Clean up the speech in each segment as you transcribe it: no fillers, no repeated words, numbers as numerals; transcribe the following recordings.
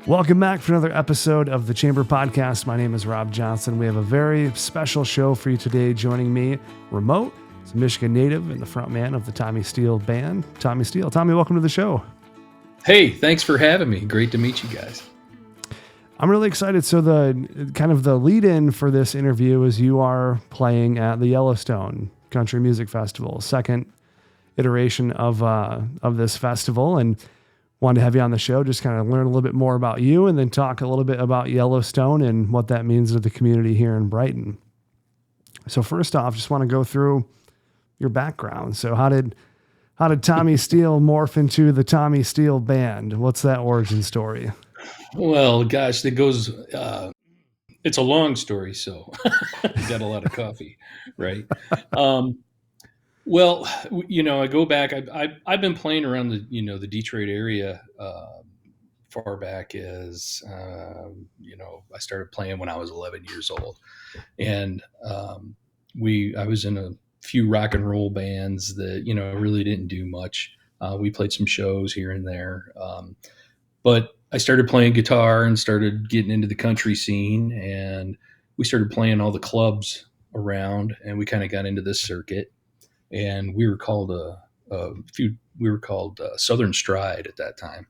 Welcome back for another episode of the Chamber Podcast. My name is Rob Johnson. We have a very special show for you today. Joining me remote is a Michigan native and the front man of the Tommy Steele Band, Tommy Steele. Tommy, welcome to the show. Hey, thanks for having me. Great to meet you guys. I'm really excited. So the lead-in for this interview is you are playing at the Yellowstone Country Music Festival, second iteration of this festival, and wanted to have you on the show, just kind of learn a little bit more about you and then talk a little bit about Yellowstone and what that means to the community here in Brighton. So first off, just want to go through your background. So how did Tommy Steele morph into the Tommy Steele Band? What's that origin story? Well, gosh, it goes, it's a long story, so I got a lot of coffee, right? Well, I go back. I've been playing around the Detroit area far back as I started playing when I was 11 years old, and I was in a few rock and roll bands that really didn't do much. We played some shows here and there, but I started playing guitar and started getting into the country scene, and we started playing all the clubs around, and we kind of got into this circuit. And we were called Southern Stride at that time.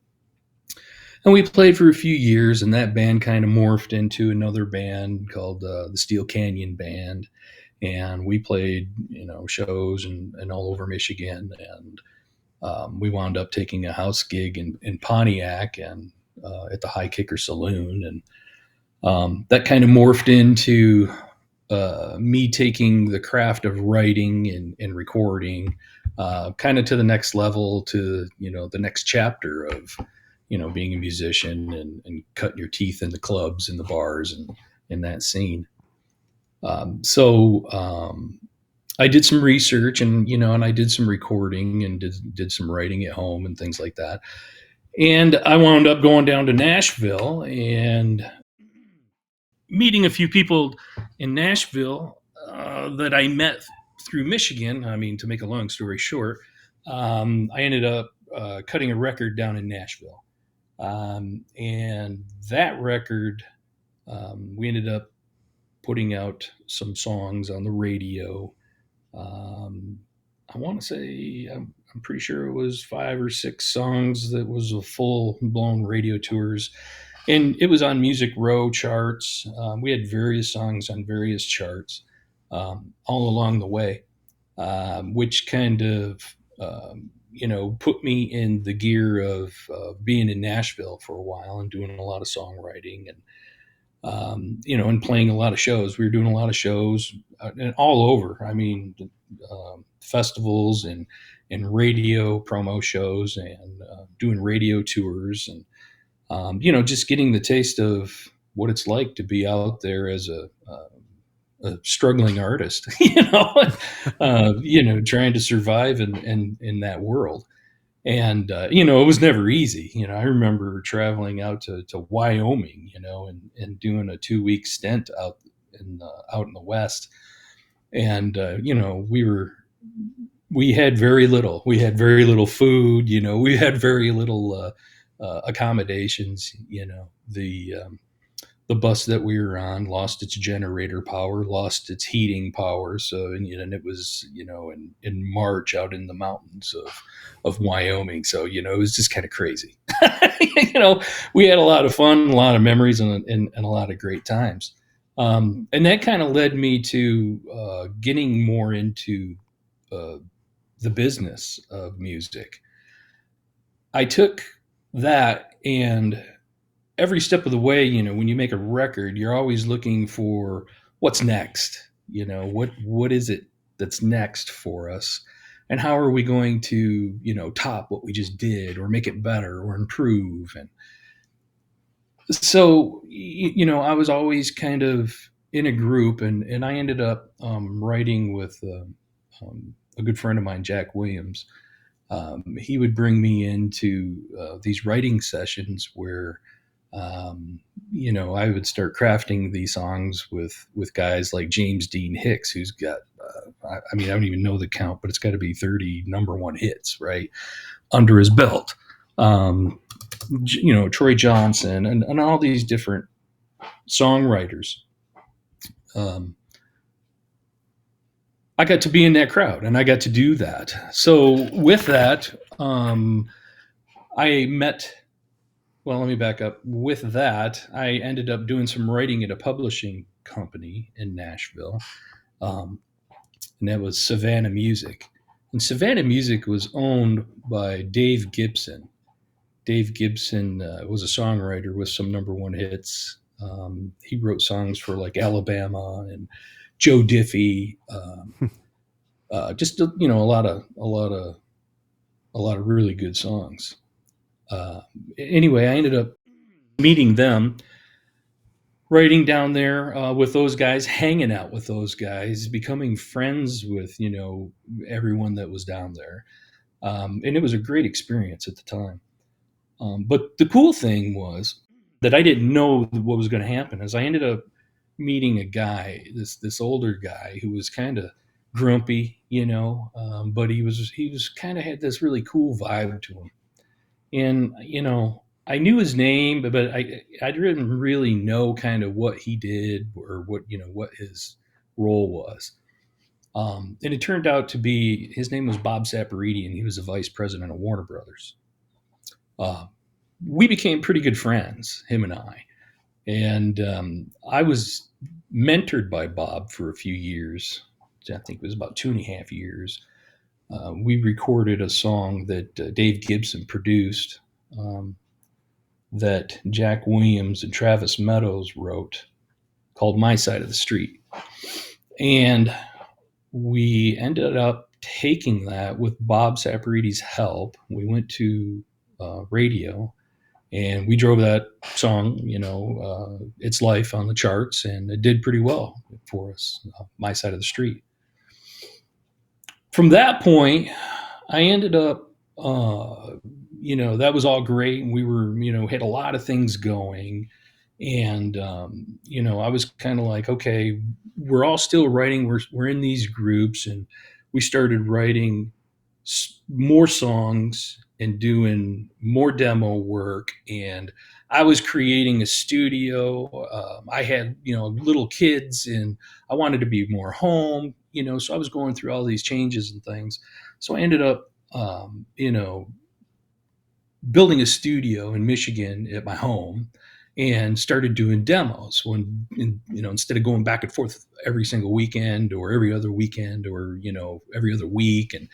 And we played for a few years, and that band kind of morphed into another band called the Steel Canyon Band. And we played, shows and all over Michigan. And we wound up taking a house gig in Pontiac and at the High Kicker Saloon. And that kind of morphed into me taking the craft of writing and recording kind of to the next level, to the next chapter of being a musician and cutting your teeth in the clubs and the bars and in that scene. So I did some research and I did some recording and did some writing at home and things like that. And I wound up going down to Nashville and meeting a few people in Nashville that I met through Michigan. I mean, to make a long story short, I ended up cutting a record down in Nashville. And that record, we ended up putting out some songs on the radio. I want to say, I'm pretty sure it was 5 or 6 songs that was a full-blown radio tours. And it was on Music Row charts. We had various songs on various charts all along the way, which kind of, put me in the gear of being in Nashville for a while and doing a lot of songwriting and, and playing a lot of shows. We were doing a lot of shows and all over. I mean, festivals and radio promo shows and doing radio tours and, just getting the taste of what it's like to be out there as a struggling artist, trying to survive in that world. And, it was never easy. I remember traveling out to Wyoming, and doing a 2-week stint out in the West. And, we had very little. We had very little food, we had very little accommodations. The bus that we were on lost its generator power, lost its heating power. So, and it was, in March out in the mountains of Wyoming. So, it was just kind of crazy. We had a lot of fun, a lot of memories and a lot of great times. And that kind of led me to getting more into the business of music. I took that, and every step of the way, when you make a record, you're always looking for what's next. What is it that's next for us, and how are we going to top what we just did or make it better or improve. And so I was always kind of in a group, and I ended up writing with a good friend of mine, Jack Williams. He would bring me into these writing sessions where I would start crafting these songs with guys like James Dean Hicks, who's got I don't even know the count, but it's got to be 30 number one hits right under his belt. Troy Johnson and all these different songwriters. Um, I got to be in that crowd and I got to do that. So with that, I met, well, let me back up. With that, I ended up doing some writing at a publishing company in Nashville. Um, and that was Savannah Music. And Savannah Music was owned by Dave Gibson. Dave Gibson was a songwriter with some number one hits. He wrote songs for like Alabama and Joe Diffie. Just a lot of really good songs. Uh, anyway, I ended up meeting them, writing down there with those guys, hanging out with those guys, becoming friends with everyone that was down there, and it was a great experience at the time. But the cool thing was that I didn't know what was going to happen. As I ended up meeting a guy, this older guy who was kind of grumpy, but he was kind of had this really cool vibe to him, and I knew his name, but I didn't really know kind of what he did or what his role was. And it turned out to be his name was Bob Saporiti, and he was the vice president of Warner Brothers. Uh, we became pretty good friends, him and I. And I was mentored by Bob for a few years. I think it was about 2.5 years. We recorded a song that Dave Gibson produced, that Jack Williams and Travis Meadows wrote, called My Side of the Street. And we ended up taking that with Bob Saporiti's help. We went to radio and we drove that song, It's Life, on the charts, and it did pretty well for us, My Side of the Street. From that point, I ended up, that was all great. And we were, had a lot of things going. And, I was kind of like, okay, we're all still writing. We're in these groups, and we started writing more songs and doing more demo work. And I was creating a studio. I had, little kids, and I wanted to be more home, so I was going through all these changes and things. So I ended up, building a studio in Michigan at my home and started doing demos instead of going back and forth every single weekend or every other weekend or, every other week. And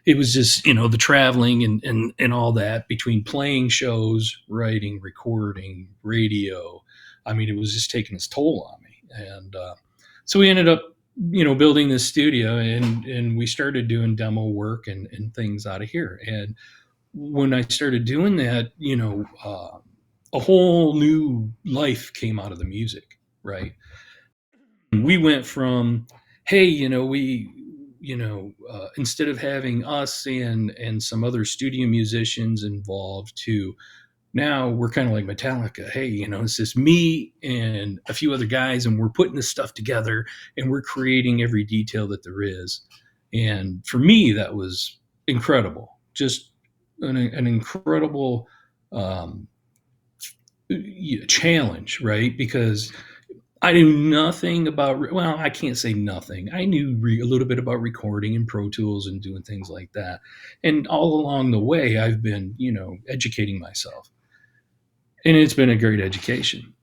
it was just, the traveling and all that between playing shows, writing, recording, radio. I mean, it was just taking its toll on me. And so we ended up, building this studio, and we started doing demo work and things out of here. And when I started doing that, a whole new life came out of the music, right? We went from, hey, instead of having us and some other studio musicians involved, to now we're kind of like Metallica. Hey, it's just me and a few other guys, and we're putting this stuff together, and we're creating every detail that there is. And for me, that was incredible. Just an incredible challenge, right? Because I knew nothing about, well, I can't say nothing. I knew a little bit about recording and Pro Tools and doing things like that. And all along the way, I've been, educating myself. And it's been a great education.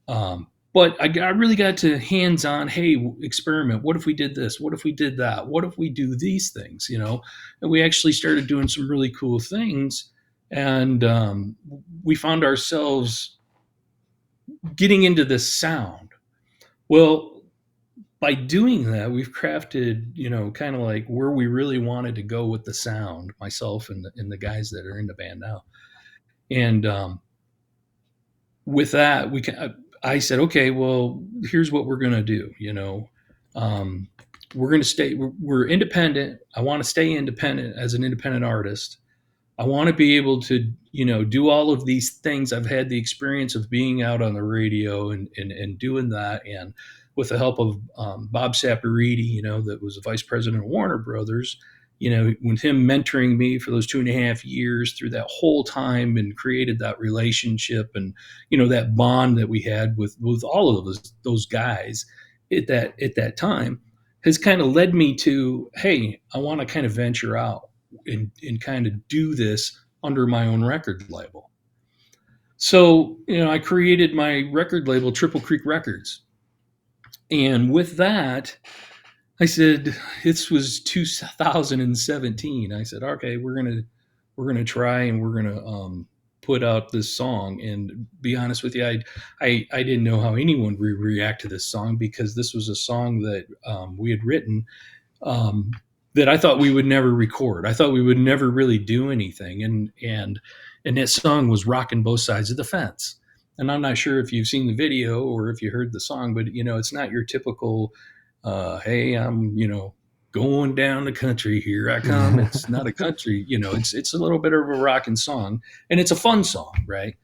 But I really got to hands-on, hey, experiment. What if we did this? What if we did that? What if we do these things, And we actually started doing some really cool things. And we found ourselves getting into this sound. Well, by doing that, we've crafted, kind of like where we really wanted to go with the sound, myself and the guys that are in the band now. And with that, I said, okay, well, here's what we're going to do. We're going to stay, we're independent. I want to stay independent as an independent artist. I want to be able to, do all of these things. I've had the experience of being out on the radio and doing that. And with the help of Bob Saporiti, that was the vice president of Warner Brothers, with him mentoring me for those 2.5 years through that whole time and created that relationship and, that bond that we had with all of those guys at that time has kind of led me to, hey, I want to kind of venture out and kind of do this under my own record label. So, I created my record label, Triple Creek Records. And with that, I said, this was 2017. I said, okay, we're gonna try and we're gonna put out this song. And be honest with you, I didn't know how anyone would react to this song because this was a song that we had written um, that I thought we would never record. I thought we would never really do anything. And that song was "Rockin' Both Sides of the Fence." And I'm not sure if you've seen the video or if you heard the song, but it's not your typical hey, I'm, going down the country, here I come. It's not a country, it's a little bit of a rocking song, and it's a fun song, right?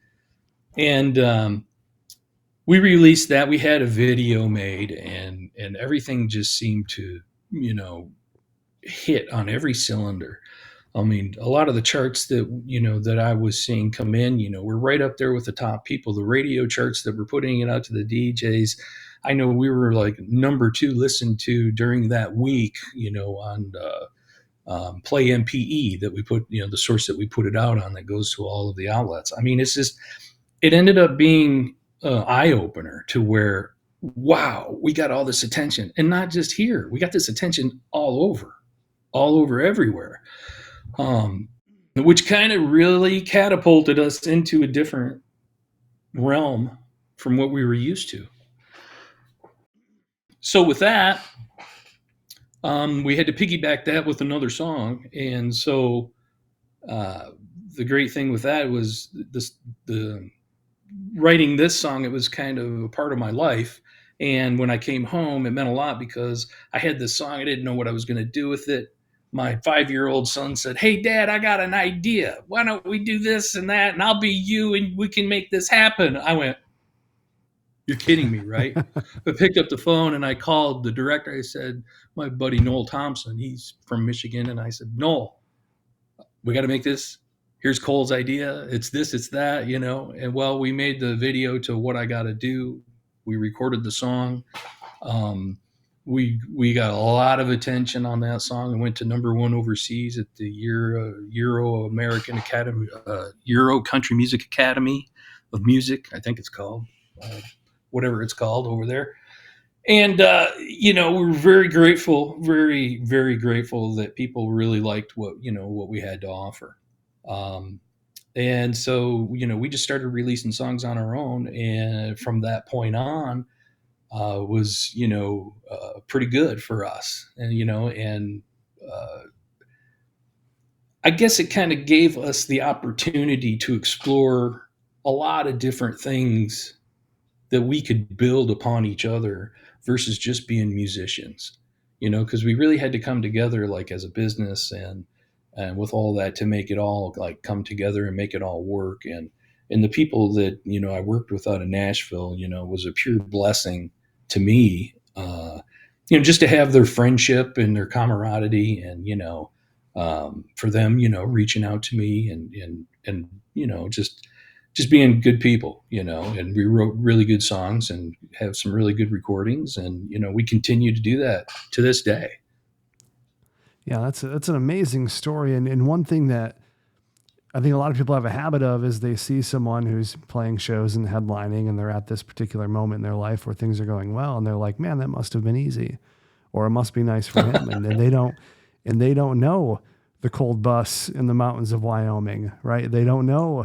And we released that. We had a video made, and everything just seemed to, hit on every cylinder. I mean, a lot of the charts that I was seeing come in, we're right up there with the top people. The radio charts that were putting it out to the DJs, I know we were like number 2 listened to during that week, on Play MPE that we put, the source that we put it out on that goes to all of the outlets. I mean, it ended up being an eye opener to where, wow, we got all this attention, and not just here. We got this attention all over everywhere. Which kind of really catapulted us into a different realm from what we were used to. So with that, we had to piggyback that with another song, and so the great thing with that was the writing this song. It was kind of a part of my life, and when I came home, it meant a lot because I had this song. I didn't know what I was going to do with it. My 5-year-old son said, "Hey, Dad, I got an idea. Why don't we do this and that, and I'll be you, and we can make this happen." I went, "You're kidding me, right?" I picked up the phone and I called the director. I said, my buddy Noel Thompson, he's from Michigan, and I said, "Noel, we got to make this. Here's Cole's idea. It's this, it's that, And well, we made the video to What I Gotta Do. We recorded the song. We got a lot of attention on that song and went to number 1 overseas at the Euro American Academy, Euro Country Music Academy of Music, I think it's called, whatever it's called over there. And we're very grateful, very, very grateful that people really liked what we had to offer. And so we just started releasing songs on our own, and from that point on, was pretty good for us. And I guess it kind of gave us the opportunity to explore a lot of different things that we could build upon each other versus just being musicians, because we really had to come together like as a business and with all that to make it all like come together and make it all work. And the people that I worked with out of Nashville, was a pure blessing to me, just to have their friendship and their camaraderie, and for them, reaching out to me and just being good people, and we wrote really good songs and have some really good recordings, and we continue to do that to this day. Yeah, that's an amazing story, and one thing that I think a lot of people have a habit of is they see someone who's playing shows and headlining, and they're at this particular moment in their life where things are going well, and they're like, "Man, that must have been easy," or "It must be nice for him," and then they don't know the cold bus in the mountains of Wyoming, right? They don't know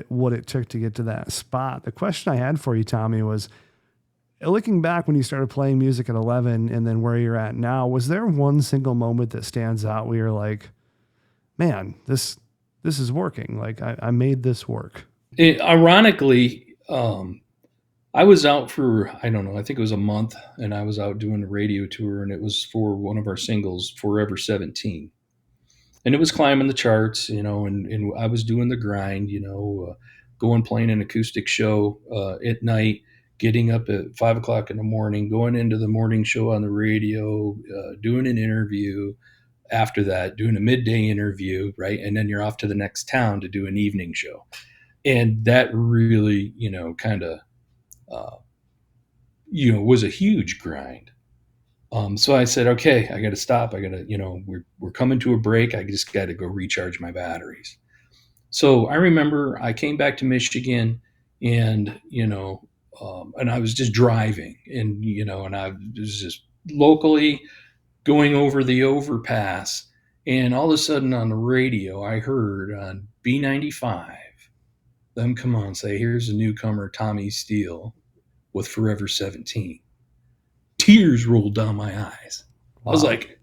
what it took to get to that spot. The question I had for you, Tommy, was looking back when you started playing music at 11 and then where you're at now, was there one single moment that stands out where you're like, "Man, this is working. Like I made this work"? Ironically, I was out for, I don't know, I think it was a month, and I was out doing a radio tour, and it was for one of our singles, Forever 17. And it was climbing the charts, and I was doing the grind, going playing an acoustic show at night, getting up at 5 o'clock in the morning, going into the morning show on the radio, doing an interview, after that, doing a midday interview, right? And then you're off to the next town to do an evening show. And that really, kind of, uh, was a huge grind. So I said, okay, I got to stop. I got to, we're coming to a break. I just got to go recharge my batteries. So I remember I came back to Michigan, and and I was just driving, and I was just locally going over the overpass, and all of a sudden on the radio I heard on B95 them come on say, "Here's a newcomer, Tommy Steele, with Forever 17." Tears rolled down my eyes. I was Wow. like,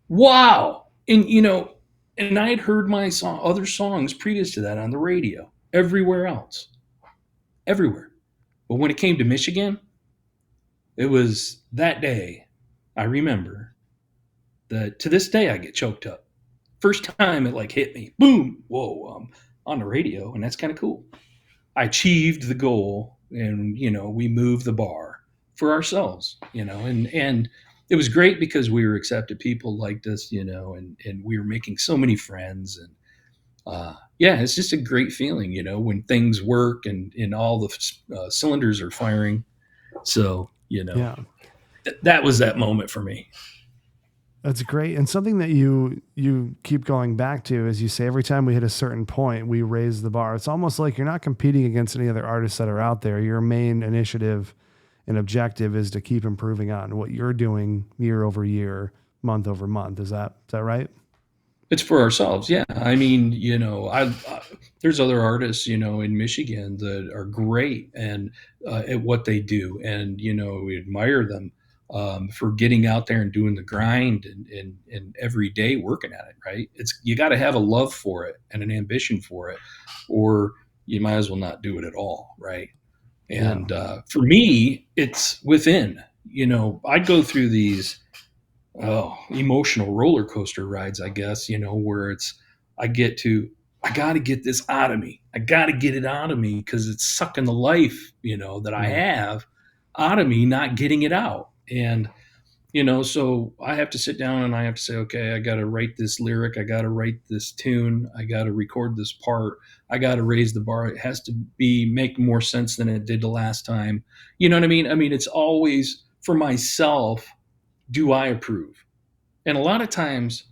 wow. And I had heard my other songs previous to that on the radio, everywhere else, everywhere. But when it came to Michigan, it was that day. I remember that to this day I get choked up. First time it like hit me, boom, whoa, on the radio, and that's kind of cool. I achieved the goal, and we moved the bar for ourselves, and it was great because we were accepted. People liked us, and we were making so many friends, and yeah, it's just a great feeling, when things work and all the cylinders are firing. So Yeah. that was that moment for me. That's great. And something that you keep going back to is you say every time we hit a certain point, we raise the bar. It's almost like you're not competing against any other artists that are out there. Your main initiative and objective is to keep improving on what you're doing year over year, month over month. Is that right? It's for ourselves, yeah. I mean, there's other artists, in Michigan that are great and at what they do, and we admire them for getting out there and doing the grind and every day working at it. Right? You got to have a love for it and an ambition for it, or you might as well not do it at all, right? And for me, it's within. I go through these emotional roller coaster rides, I guess, where I got to get this out of me. I got to get it out of me because it's sucking the life, that I have out of me, not getting it out. And, so I have to sit down and I have to say, okay, I got to write this lyric. I got to write this tune. I got to record this part. I got to raise the bar. It has to make more sense than it did the last time. You know what I mean? I mean, it's always for myself. Do I approve? And a lot of times,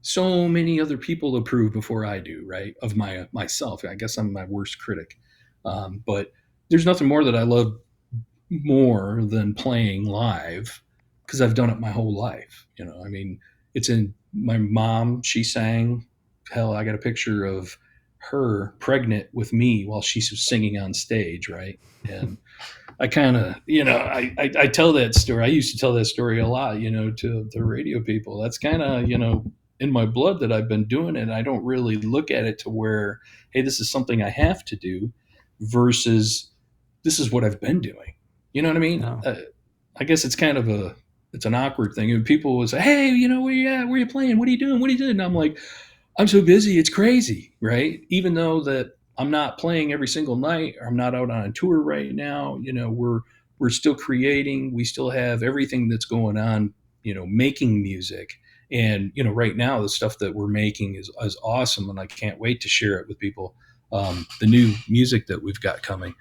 so many other people approve before I do, right? Of myself. I guess I'm my worst critic. But there's nothing more that I love more than playing live because I've done it my whole life. I mean, it's in my mom. She sang. Hell, I got a picture of her pregnant with me while she was singing on stage, right? And I kind of, I tell that story. I used to tell that story a lot, to the radio people. That's kind of, in my blood that I've been doing it. And I don't really look at it to where, hey, this is something I have to do versus this is what I've been doing. You know what I mean? Yeah. I guess it's kind of it's an awkward thing. And people will say, hey, where you at? Where you playing? What are you doing? What are you doing? And I'm like, I'm so busy. It's crazy. Right. Even though that I'm not playing every single night, or I'm not out on a tour right now, we're still creating. We still have everything that's going on, making music. And, right now the stuff that we're making is awesome. And I can't wait to share it with people. The new music that we've got coming.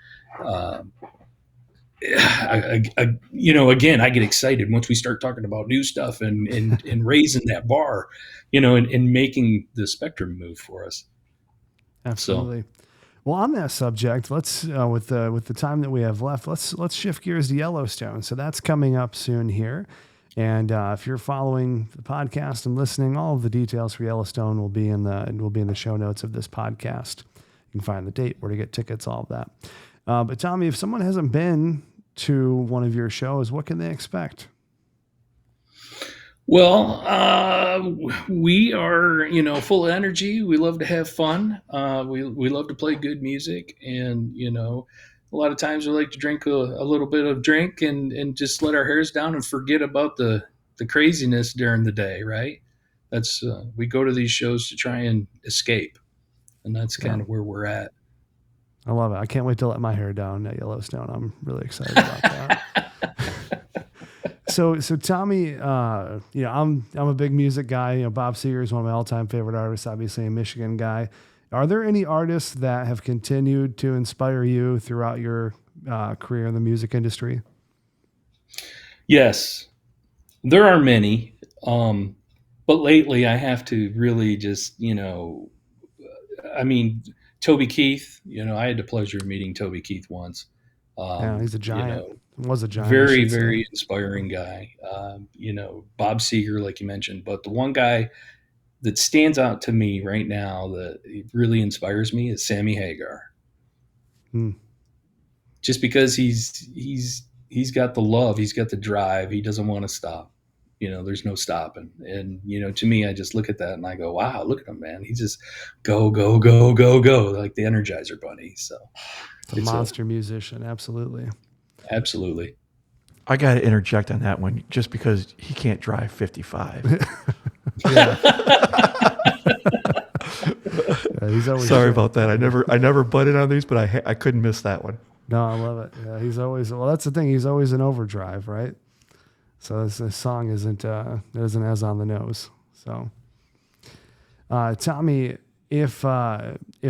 Again, I get excited once we start talking about new stuff and raising that bar, and making the spectrum move for us. Absolutely. So, well, on that subject, let's with the time that we have left, let's shift gears to Yellowstone. So that's coming up soon here. And if you're following the podcast and listening, all of the details for Yellowstone will be in the show notes of this podcast. You can find the date, where to get tickets, all of that. But Tommy, if someone hasn't been to one of your shows, what can they expect? Well, we are, full of energy. We love to have fun. We love to play good music, and a lot of times we like to drink a little bit of drink and just let our hairs down and forget about the craziness during the day. Right? That's we go to these shows to try and escape, and that's kind of where we're at. I love it. I can't wait to let my hair down at Yellowstone. I'm really excited about that. So Tommy, I'm a big music guy. Bob Seger is one of my all-time favorite artists, obviously a Michigan guy. Are there any artists that have continued to inspire you throughout your career in the music industry? Yes, there are many. But lately I have to really just, I mean, Toby Keith, I had the pleasure of meeting Toby Keith once. Yeah, he's a You giant. know, Was a giant, I very, should say. very inspiring guy. Bob Seger, like you mentioned, but the one guy that stands out to me right now that really inspires me is Sammy Hagar. Hmm. Just because he's got the love, he's got the drive, he doesn't want to stop. There's no stopping. And to me, I just look at that and I go, wow, look at him, man. He just go, go, go, go, go, like the Energizer Bunny. So It's a it's a monster musician, absolutely. absolutely. I got to interject on that one just because he can't drive 55. Yeah. He's always Sorry about that. I never butted on these, but I couldn't miss that one. No, I love it. Yeah, he's always, well, that's the thing. He's always in overdrive, right? So this song isn't as on the nose. So, Tommy, if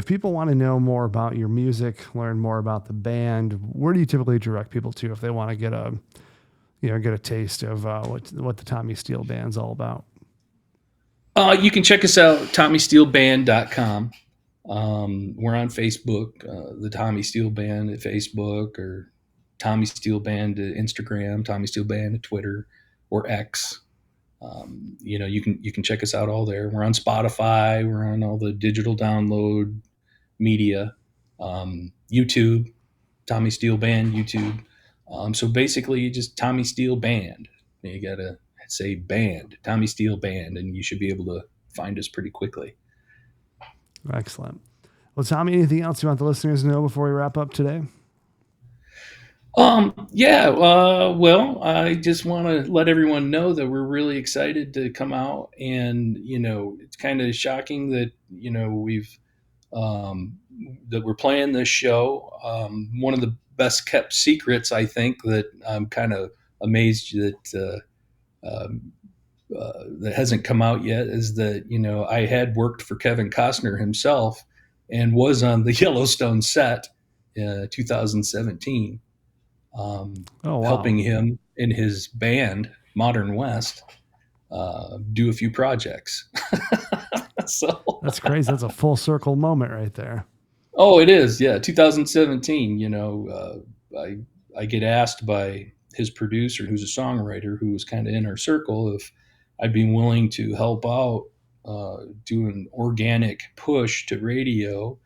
people want to know more about your music, learn more about the band, where do you typically direct people to if they want to get a taste of what the Tommy Steele Band's all about? You can check us out, TommySteeleBand.com. We're on Facebook, the Tommy Steele Band at Facebook, or Tommy Steele Band at Instagram, Tommy Steele Band at Twitter or X. You can check us out all there. We're on Spotify. We're on all the digital download media, YouTube, Tommy Steele Band, YouTube. So basically, just Tommy Steele Band. You gotta say band, Tommy Steele Band, and you should be able to find us pretty quickly. Excellent. Well, Tommy, anything else you want the listeners to know before we wrap up today? Well, I just want to let everyone know that we're really excited to come out, and it's kind of shocking that that we're playing this show. One of the best kept secrets, I think, that I'm kind of amazed that hasn't come out yet is that I had worked for Kevin Costner himself and was on the Yellowstone set in 2017. Oh, wow. Helping him in his band, Modern West, do a few projects. So That's crazy. That's a full circle moment right there. Oh, it is. Yeah. 2017, I get asked by his producer, who's a songwriter, who was kind of in our circle, if I'd be willing to help out, do an organic push to radio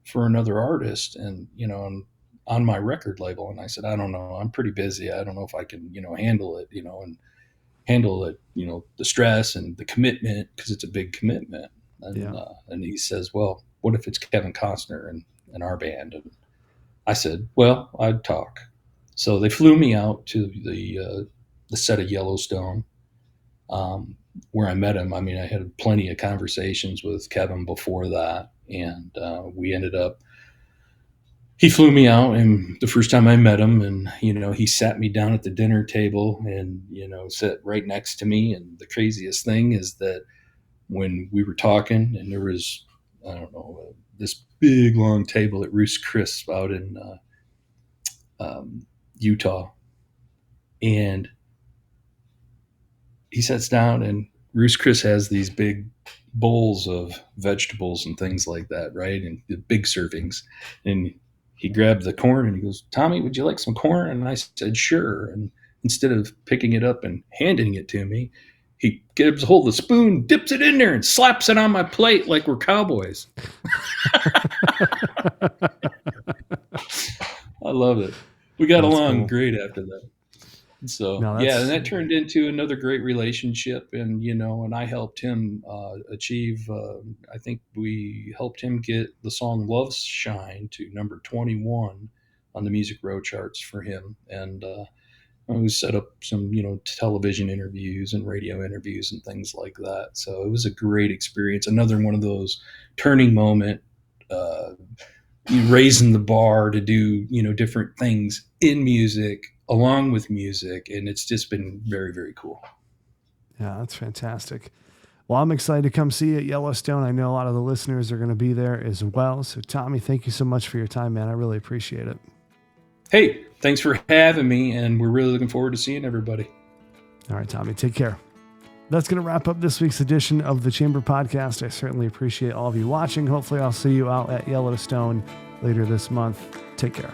for another artist and, on my record label. And I said, I don't know. I'm pretty busy. I don't know if I can, handle it, and handle it, the stress and the commitment, because it's a big commitment. And, Yeah. And he says, well, what if it's Kevin Costner and our band? And I said, well, I'd talk. So they flew me out to the set of Yellowstone, where I met him. I mean, I had plenty of conversations with Kevin before that, and we ended up. He flew me out, and the first time I met him, and he sat me down at the dinner table, and sat right next to me. And the craziest thing is that when we were talking, and there was, I don't know, this big long table at Roost Chris out in Utah, and he sits down, and Roost Chris has these big bowls of vegetables and things like that, right? And the big servings. And he grabbed the corn and he goes, Tommy, would you like some corn? And I said, sure. And instead of picking it up and handing it to me, he gives a hold of the spoon, dips it in there, and slaps it on my plate like we're cowboys. I love it. We got along cool. Great after that. So, and that turned into another great relationship. And, and I helped him achieve, I think we helped him get the song Love Shine to number 21 on the Music Row charts for him. And we set up some, television interviews and radio interviews and things like that. So it was a great experience. Another one of those turning moment, raising the bar to do, different things in music along with music, and it's just been very, very cool. Yeah, that's fantastic. Well, I'm excited to come see you at Yellowstone. I know a lot of the listeners are going to be there as well. So, Tommy, thank you so much for your time, man. I really appreciate it. Hey, thanks for having me, and we're really looking forward to seeing everybody. All right, Tommy, take care. That's going to wrap up this week's edition of the Chamber Podcast. I certainly appreciate all of you watching. Hopefully, I'll see you out at Yellowstone later this month. Take care.